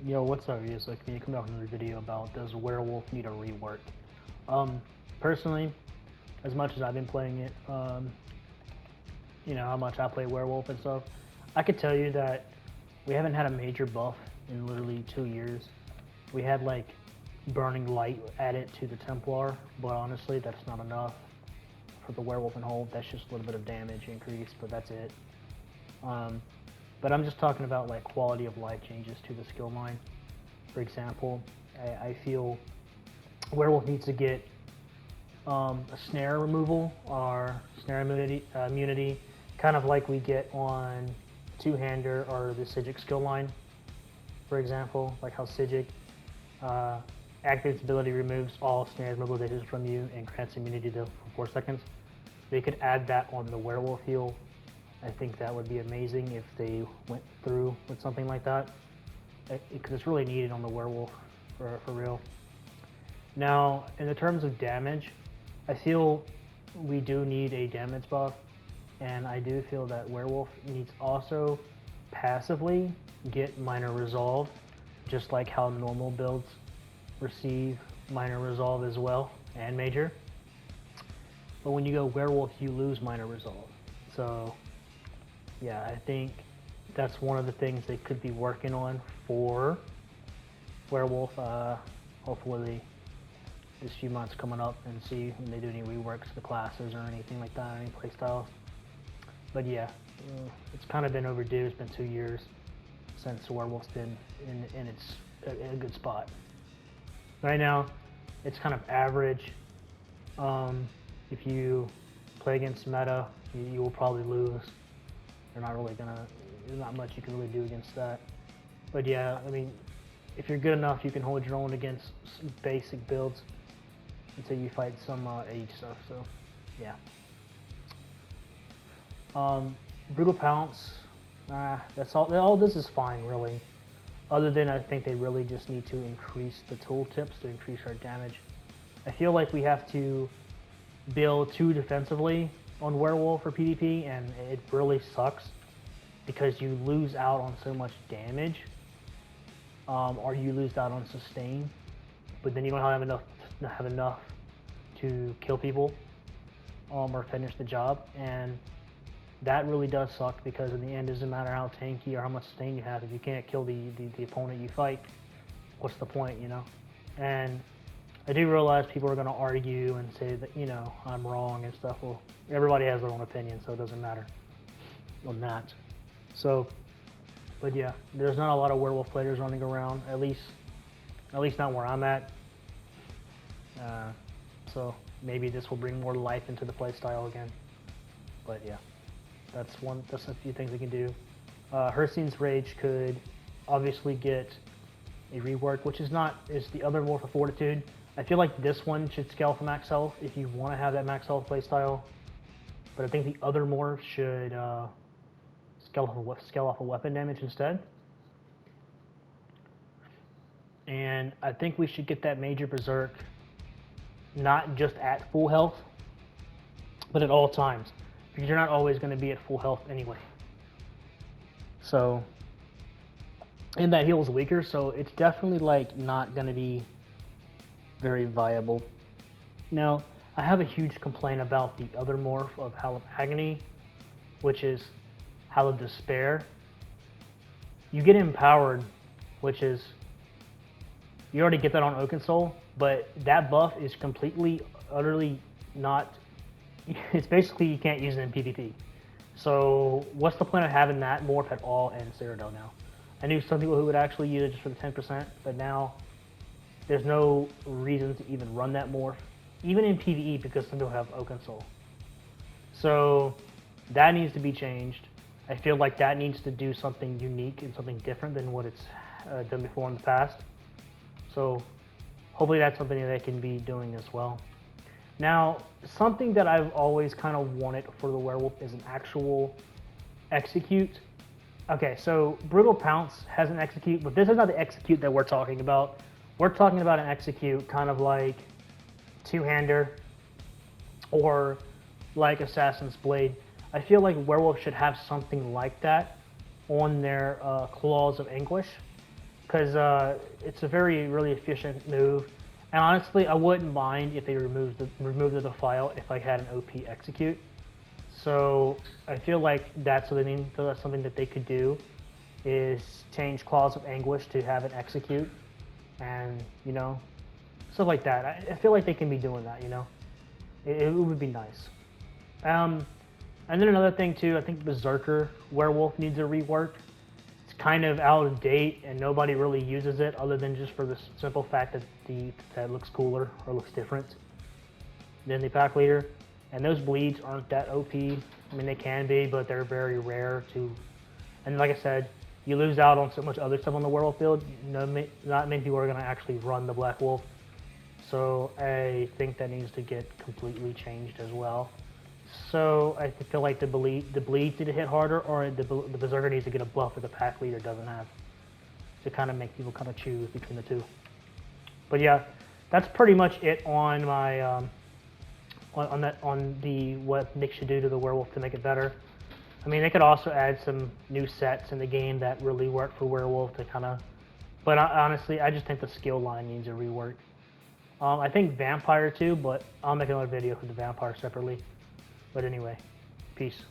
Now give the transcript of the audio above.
Yo, what's up, ESO? Can you come out with another video about does Werewolf need a rework? Personally, as much as I've been playing it, you know, how much I play Werewolf and stuff, I could tell you that we haven't had a major buff in literally 2 years. We had like Burning Light added to the Templar, but honestly, that's not enough for the Werewolf and Hold. That's just a little bit of damage increase, but that's it. But I'm just talking about like quality of life changes to the skill line. For example, I feel Werewolf needs to get a snare removal or snare immunity, kind of like we get on two-hander or the Sijic skill line. For example, like how Sijic activates ability removes all snare mobilizations from you and grants immunity to for 4 seconds. They could add that on the Werewolf heal. I think that would be amazing if they went through with something like that, because it's really needed on the Werewolf for real. Now, in the terms of damage, I feel we do need a damage buff, and I do feel that Werewolf needs also passively get minor resolve, just like how normal builds receive minor resolve as well, and major. But when you go Werewolf, you lose minor resolve. So yeah, I think that's one of the things they could be working on for Werewolf. Hopefully this few months coming up, and see when they do any reworks to the classes or anything like that, any playstyles. But yeah, it's kind of been overdue. It's been 2 years since Werewolf's been in its in a good spot. Right now, it's kind of average. If you play against meta, you will probably lose. There's not much you can really do against that. But yeah, I mean, if you're good enough, you can hold your own against basic builds until you fight some age stuff. So yeah. Brutal Pounce, that's all this is fine really. Other than I think they really just need to increase the tooltips to increase our damage. I feel like we have to build too defensively on Werewolf for PvP, and it really sucks because you lose out on so much damage, or you lose out on sustain, but then you don't have enough to kill people or finish the job, and that really does suck because in the end it doesn't matter how tanky or how much sustain you have. If you can't kill the opponent you fight, what's the point, you know? And I do realize people are going to argue and say that, you know, I'm wrong and stuff. Well, everybody has their own opinion, so it doesn't matter on that. So, but yeah, there's not a lot of Werewolf players running around, at least not where I'm at. So maybe this will bring more life into the playstyle again. But yeah, that's a few things we can do. Hercine's Rage could obviously get a rework, which is the other Morph of Fortitude. I feel like this one should scale for max health if you want to have that max health playstyle. But I think the other morph should scale off of weapon damage instead. And I think we should get that Major Berserk not just at full health, but at all times, because you're not always going to be at full health anyway. So, and that heal is weaker, so it's definitely like not going to be very viable. Now, I have a huge complaint about the other morph of Howl of Agony, which is Howl of Despair. You get empowered, which is, you already get that on Oakensoul, but that buff is completely, utterly not, it's basically you can't use it in PvP. So what's the point of having that morph at all in Cyrodiil now? I knew some people who would actually use it just for the 10%, but now there's no reason to even run that morph, even in PvE, because some people have Oakensoul. So that needs to be changed. I feel like that needs to do something unique and something different than what it's done before in the past. So hopefully that's something that they can be doing as well. Now, something that I've always kind of wanted for the Werewolf is an actual execute. Okay, so Brutal Pounce has an execute, but this is not the execute that we're talking about. We're talking about an execute kind of like two-hander or like Assassin's Blade. I feel like Werewolf should have something like that on their Claws of Anguish, because it's a really efficient move. And honestly, I wouldn't mind if they removed the file if I had an OP execute. So I feel like that's something that they could do, is change Claws of Anguish to have it execute, and stuff like that. I feel like they can be doing that. It would be nice. And then another thing too, I think Berserker Werewolf needs a rework. It's kind of out of date and nobody really uses it other than just for the simple fact that that looks cooler or looks different than the pack leader. And those bleeds aren't that OP. I mean, they can be, but they're very rare to. And like I said, you lose out on so much other stuff on the werewolf field. Not many people are going to actually run the Black Wolf. So I think that needs to get completely changed as well. So I feel like the bleeds need to hit harder, or the Berserker needs to get a buff that the pack leader doesn't have, to kind of make people kind of choose between the two. But yeah, that's pretty much it on my what Nick should do to the werewolf to make it better. I mean, they could also add some new sets in the game that really work for werewolf to kind of. But honestly, I just think the skill line needs a rework. I think vampire too, but I'll make another video for the vampire separately. But anyway, peace.